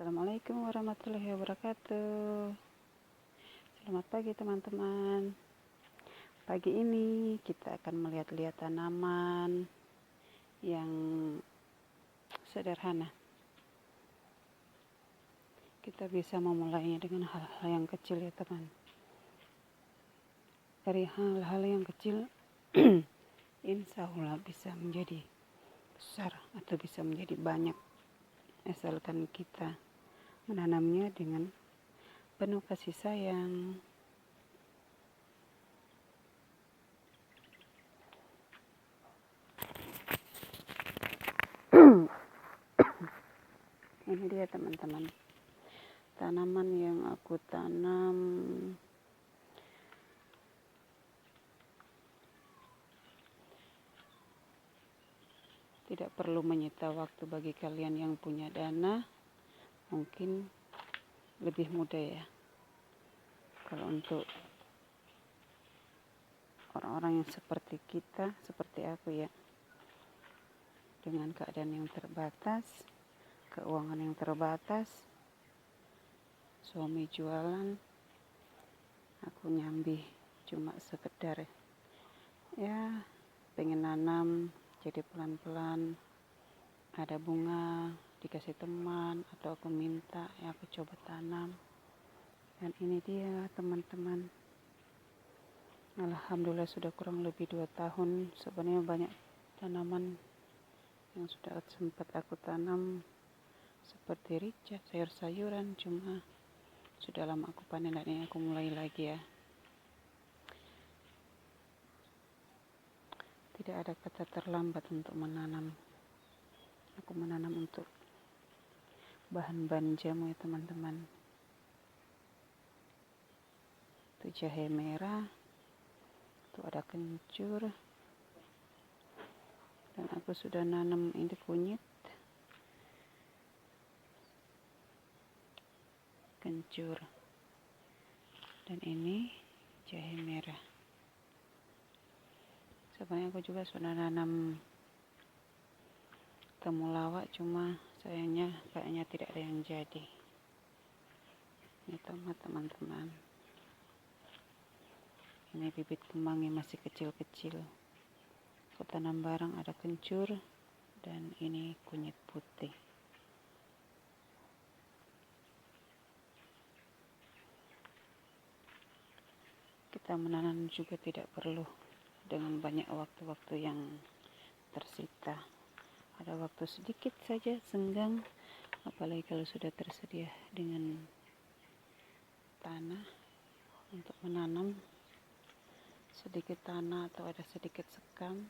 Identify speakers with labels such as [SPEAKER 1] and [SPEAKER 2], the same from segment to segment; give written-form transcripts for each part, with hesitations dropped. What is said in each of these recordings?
[SPEAKER 1] Assalamualaikum warahmatullahi wabarakatuh. Selamat pagi teman-teman. Pagi ini kita akan melihat-lihat tanaman yang sederhana. Kita bisa memulainya dengan hal-hal yang kecil ya teman. Dari hal-hal yang kecil insya Allah bisa menjadi besar atau bisa menjadi banyak. Asalkan kita menanamnya dengan penuh kasih sayang. Ini dia teman-teman, tanaman yang aku tanam. Tidak perlu menyita waktu bagi kalian yang punya dana, mungkin lebih mudah ya. Kalau untuk orang-orang yang seperti kita, seperti aku ya, dengan keadaan yang terbatas, keuangan yang terbatas, suami jualan, aku nyambi cuma sekedar ya pengen nanam, jadi pelan-pelan ada bunga dikasih teman atau aku minta ya aku coba tanam. Dan ini dia teman-teman, alhamdulillah sudah kurang lebih 2 tahun. Sebenarnya banyak tanaman yang sudah sempat aku tanam seperti rica, sayur-sayuran, cuma sudah lama aku panen dan ini aku mulai lagi ya. Tidak ada kata terlambat untuk menanam. Aku menanam untuk bahan-bahan jamu ya teman-teman. Itu jahe merah, itu ada kencur, dan aku sudah nanam ini kunyit, kencur, dan ini jahe merah. Sebenarnya aku juga sudah nanam temulawak, cuma sayangnya kayaknya tidak ada yang jadi. Ini tomat teman-teman. Ini bibit kembangnya masih kecil-kecil. Aku tanam bareng, ada kencur dan ini kunyit putih. Kita menanam juga tidak perlu dengan banyak waktu-waktu yang tersita. Ada waktu sedikit saja senggang, apalagi kalau sudah tersedia dengan tanah untuk menanam, sedikit tanah atau ada sedikit sekam,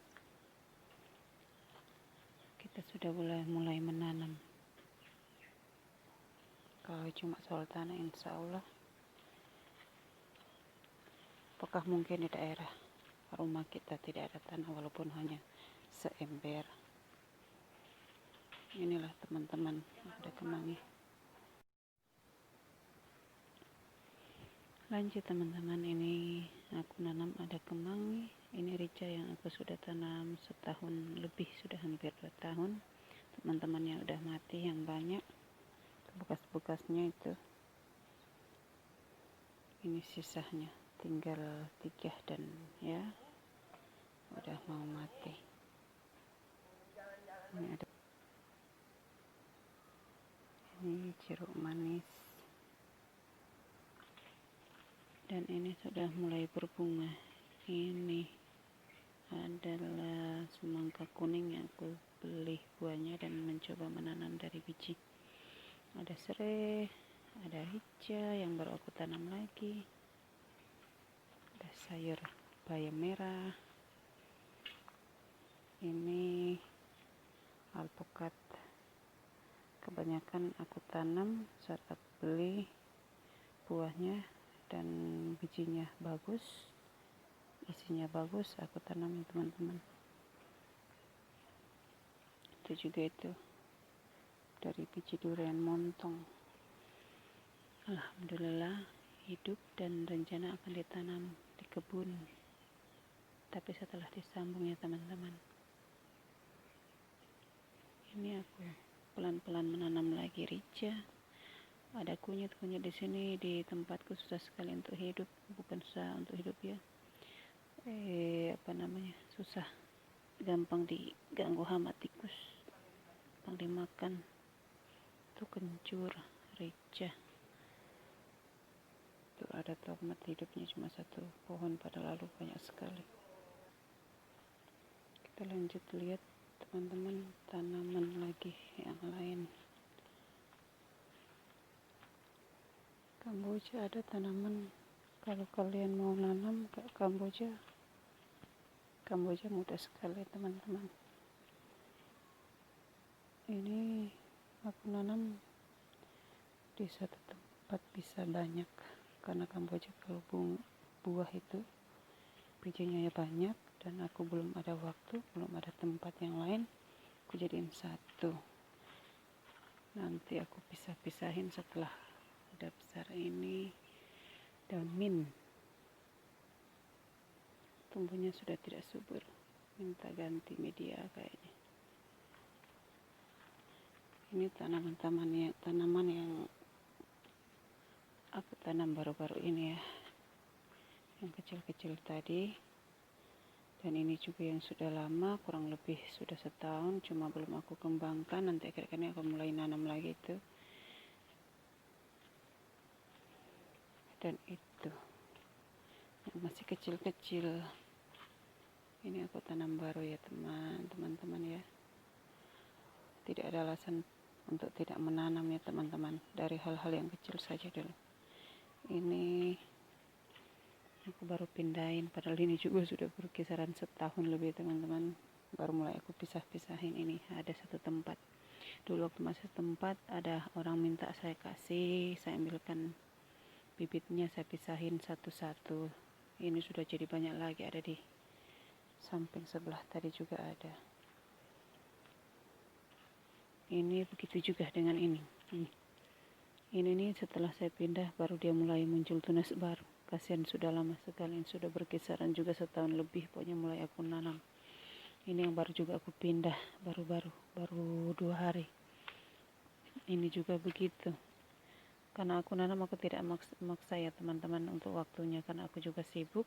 [SPEAKER 1] kita sudah mulai menanam. Kalau cuma soal tanah, insya Allah, apakah mungkin di daerah rumah kita tidak ada tanah walaupun hanya seember. Inilah teman-teman, ada kemangi. Lanjut teman-teman, ini aku nanam ada kemangi. Ini rica yang aku sudah tanam setahun lebih, sudah hampir 2 tahun. Teman-teman yang udah mati yang banyak, bekas-bekasnya itu. Ini sisanya, tinggal 3 dan ya udah mau mati. Ini ada, ini jeruk manis, dan ini sudah mulai berbunga. Ini adalah semangka kuning yang aku beli buahnya dan mencoba menanam dari biji. Ada serai, ada rica yang baru aku tanam lagi, ada sayur bayam merah, ini alpukat. Kebanyakan aku tanam saat aku beli buahnya dan bijinya bagus, isinya bagus, aku tanam ya teman-teman. Itu juga itu dari biji durian montong. Alhamdulillah hidup dan rencana akan ditanam di kebun, tapi setelah disambung ya teman-teman. Ini aku pelan-pelan menanam lagi rica, Ada kunyit-kunyit di sini. Di tempatku susah sekali untuk hidup, bukan susah untuk hidup ya, susah, gampang diganggu hama tikus, gampang dimakan. Itu kencur, rica. Itu ada tomat, hidupnya cuma satu pohon, pada lalu banyak sekali. Kita lanjut lihat teman-teman tanaman lagi yang lain. Kamboja ada tanaman, kalau kalian mau nanam Kamboja mudah sekali teman-teman. Ini aku nanam di satu tempat bisa banyak, karena Kamboja kalau buah itu bijinya ya banyak, dan aku belum ada waktu, belum ada tempat yang lain, aku jadiin satu. Nanti aku pisah-pisahin setelah udah besar. Ini daun mint, tumbuhnya sudah tidak subur, minta ganti media kayaknya. Ini tanaman yang aku tanam baru-baru ini ya, yang kecil-kecil tadi. Dan ini juga yang sudah lama, kurang lebih sudah setahun, cuma belum aku kembangkan. Nanti akhir-akhirnya aku mulai nanam lagi itu. Dan itu yang masih kecil-kecil, ini aku tanam baru ya teman-teman ya. Tidak ada alasan untuk tidak menanam ya teman-teman, dari hal-hal yang kecil saja dulu. Ini aku baru pindahin, padahal ini juga sudah berkisaran setahun lebih teman-teman. Baru mulai aku pisah-pisahin. Ini ada satu tempat, dulu waktu masih tempat ada orang minta saya kasih, saya ambilkan bibitnya, saya pisahin satu-satu. Ini sudah jadi banyak lagi, ada di samping sebelah tadi juga ada. Ini begitu juga dengan ini. Ini nih setelah saya pindah baru dia mulai muncul tunas baru. Kasihan sudah lama sekali, sudah berkisaran juga setahun lebih pokoknya mulai aku nanam. Ini yang baru juga aku pindah, baru 2 hari. Ini juga begitu. Karena aku nanam, aku tidak maksa ya teman-teman untuk waktunya, karena aku juga sibuk.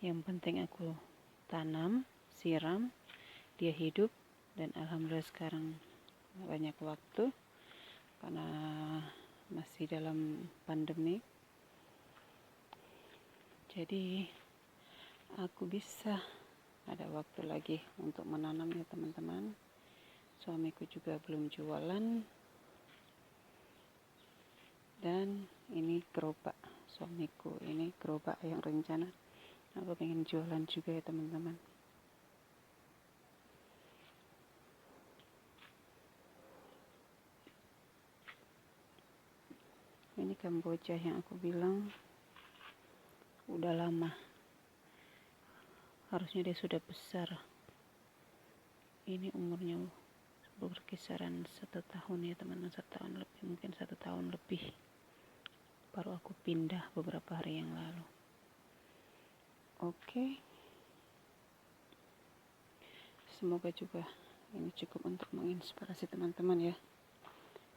[SPEAKER 1] Yang penting aku tanam, siram, dia hidup, dan alhamdulillah sekarang banyak waktu karena masih dalam pandemi. Jadi aku bisa ada waktu lagi untuk menanam ya teman-teman. Suamiku juga belum jualan. Dan ini gerobak suamiku, ini gerobak yang rencana aku pengen jualan juga ya teman-teman. Ini Kamboja yang aku bilang udah lama, harusnya dia sudah besar. Ini umurnya berkisaran 1 tahun ya teman-teman, 1 tahun lebih, mungkin 1 tahun lebih. Baru aku pindah beberapa hari yang lalu. Oke. Semoga juga ini cukup untuk menginspirasi teman-teman ya.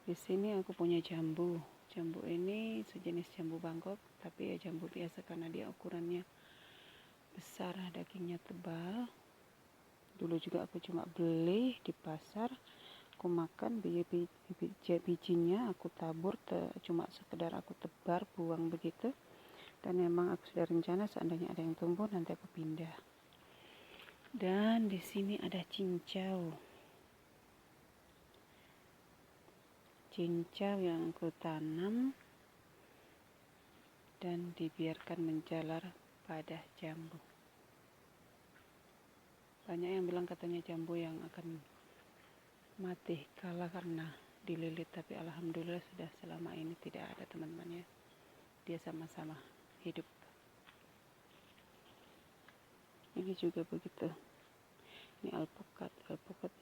[SPEAKER 1] Di sini aku punya jambu. Jambu ini sejenis jambu Bangkok, tapi ya jambu biasa karena dia ukurannya besar, dagingnya tebal. Dulu juga aku cuma beli di pasar, aku makan bijinya, aku tabur, cuma sekedar aku tebar, buang begitu. Dan memang aku sudah rencana seandainya ada yang tumbuh nanti aku pindah. Dan di sini ada cincau. Cincau yang aku tanam dan dibiarkan menjalar pada jambu. Banyak yang bilang katanya jambu yang akan mati kalah karena dililit, tapi alhamdulillah sudah selama ini tidak ada teman-teman ya. Dia sama-sama hidup. Ini juga begitu. Ini alpukat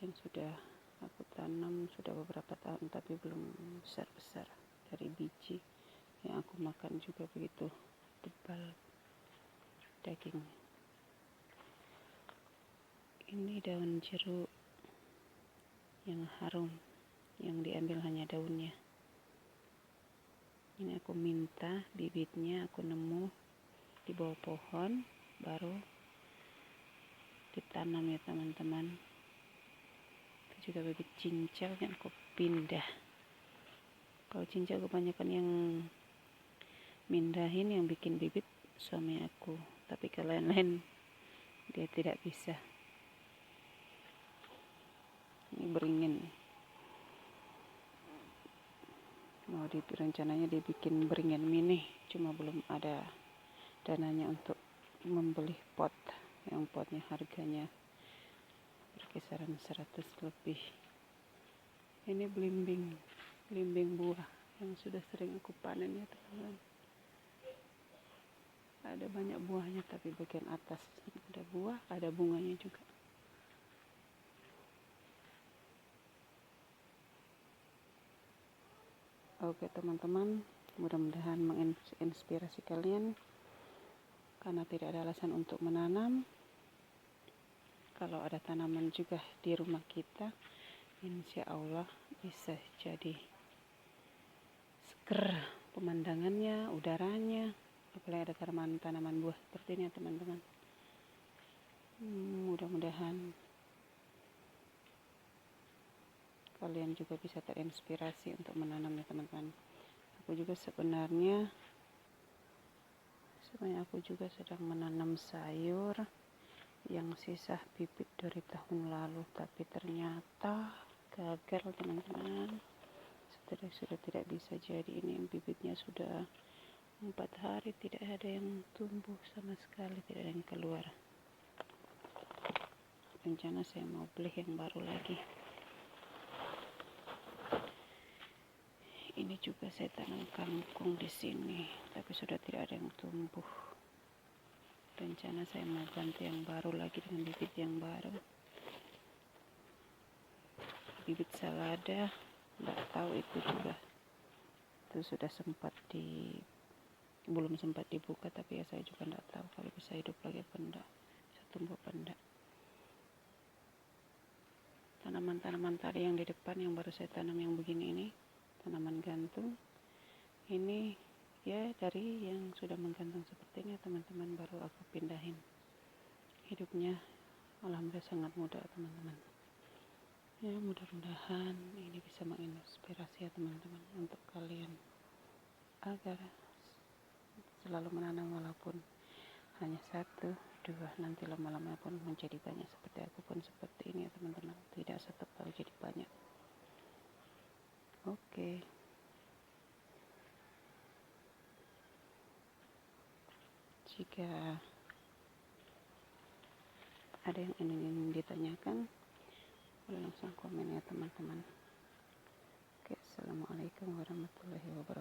[SPEAKER 1] yang sudah aku tanam sudah beberapa tahun tapi belum besar-besar, dari biji yang aku makan juga begitu tebal dagingnya. Ini daun jeruk yang harum, yang diambil hanya daunnya. Ini aku minta bibitnya, aku nemu di bawah pohon, baru ditanam ya teman-teman. Itu juga bibit cincau yang aku pindah. Kalau cincau kebanyakan yang mindahin, yang bikin bibit suami aku, tapi kalau lain-lain dia tidak bisa. Ini beringin, mau rencananya dibikin beringin mini, cuma belum ada dananya untuk membeli pot, yang potnya harganya berkisaran 100 lebih. Ini belimbing buah yang sudah sering aku panen ya teman-teman. Ada banyak buahnya, tapi bagian atas ada buah, ada bunganya juga. Oke teman-teman, mudah-mudahan menginspirasi kalian, karena tidak ada alasan untuk menanam. Kalau ada tanaman juga di rumah kita, insya Allah bisa jadi seger pemandangannya, udaranya, apalagi ada tanaman buah seperti ini ya teman-teman. Mudah-mudahan kalian juga bisa terinspirasi untuk menanam ya teman-teman. Sebenarnya aku juga sedang menanam sayur yang sisa bibit dari tahun lalu, tapi ternyata gagal teman-teman. Sudah tidak bisa jadi. Ini bibitnya sudah 4 hari tidak ada yang tumbuh sama sekali, tidak ada yang keluar. Rencana saya mau beli yang baru lagi. Ini juga saya tanam kangkung di sini, tapi sudah tidak ada yang tumbuh. Rencana saya mau ganti yang baru lagi dengan bibit yang baru. Bibit salada, nggak tahu itu juga. Itu sudah belum sempat dibuka, tapi ya saya juga nggak tahu kalau bisa hidup lagi apa enggak, bisa tumbuh apa enggak. Tanaman-tanaman tadi yang di depan yang baru saya tanam yang begini ini, tanaman gantung. Ini ya dari yang sudah menggantung seperti ini teman-teman, baru aku pindahin. Hidupnya alhamdulillah sangat mudah teman-teman. Ya mudah-mudahan ini bisa menginspirasi ya teman-teman, untuk kalian agar selalu menanam, walaupun hanya 1, 2, nanti lama-lama pun menjadi banyak. Seperti aku pun seperti ini ya teman-teman, tidak setebal jadi banyak. Oke. Jika ada yang ingin ditanyakan, boleh langsung komen ya teman-teman. Oke, assalamualaikum warahmatullahi wabarakatuh.